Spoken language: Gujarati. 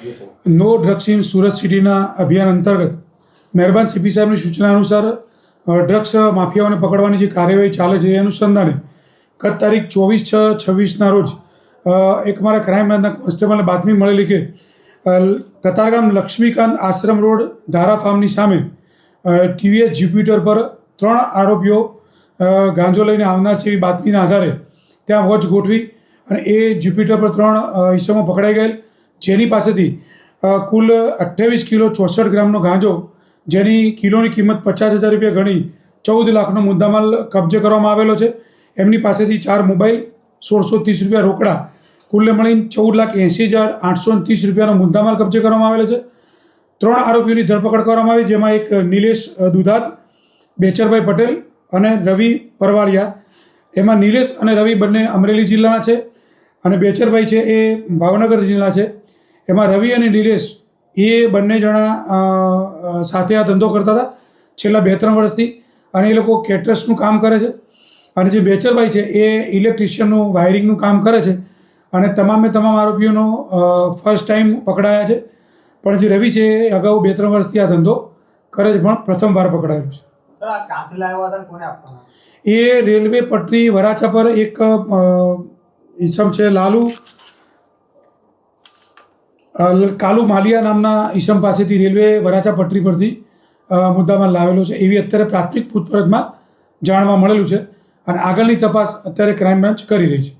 નો ડ્રગ્સ ઇન સુરત સિટીના અભિયાન અંતર્ગત મહેરબાન સીપી સાહેબની સૂચના અનુસાર ડ્રગ્સ માફિયાઓને પકડવાની જે કાર્યવાહી ચાલે છે એ અનુસંધાને ગત તારીખ 24/6/26ના રોજ એક મારા ક્રાઇમ બ્રાન્ચના કોન્સ્ટેબલને બાતમી મળેલી કે કતારગામ લક્ષ્મીકાંત આશ્રમ રોડ ધારા ફાર્મની સામે ટીવીએસ જ્યુપિટર પર 3 આરોપીઓ ગાંજો લઈને આવનાર છે એવી બાતમીના આધારે ત્યાં વોચ ગોઠવી અને એ જ્યુપિટર પર 3 ઈસમો પકડાઈ ગયેલ, જેની પાસેથી કુલ 28 કિલો 64 ગ્રામનો ગાંજો, જેની કિલોની કિંમત 50,000 રૂપિયા ગણી 14 લાખનો મુદ્દામાલ કબજે કરવામાં આવેલો છે. એમની પાસેથી 4 મોબાઈલ, 1630 રૂપિયા રોકડા, કુલ્લે મળીને 14,80,830 રૂપિયાનો મુદ્દામાલ કબજે કરવામાં આવેલો છે. 3 આરોપીઓની ધરપકડ કરવામાં આવી, જેમાં એક નિલેશ દુધાત, બેચરભાઈ પટેલ અને રવિ પરવાળિયા. એમાં નિલેશ અને રવિ બંને અમરેલી જિલ્લાના છે અને બેચરભાઈ છે એ ભાવનગર જિલ્લા છે. એમાં રવિ અને નિલેશ એ બંને જણા સાથે આ ધંધો કરતા હતા છેલ્લા 2-3 વર્ષથી, અને એ લોકો કેટરર્સનું કામ કરે છે. અને જે બેચરભાઈ છે એ ઇલેક્ટ્રિશિયનનું વાયરિંગનું કામ કરે છે. અને તમામ આરોપીઓનો ફર્સ્ટ ટાઈમ પકડાયા છે. પણ જે રવિ છે એ અગાઉ 2-3 વર્ષથી આ ધંધો કરે છે, પણ પ્રથમવાર પકડાયેલો છે. એ રેલવે પટરી વરાછા પર એક ઈસમ છે કાલુ માલિયા નામના ઈસમ પાસેથી રેલવે વરાછા પટરી પરથી મુદ્દામાલ લાવેલો છે એવી અત્યારે પ્રાથમિક પૂછપરછમાં જાણવા મળેલું છે. અને આગળની તપાસ અત્યારે ક્રાઇમ બ્રાન્ચ કરી રહી છે.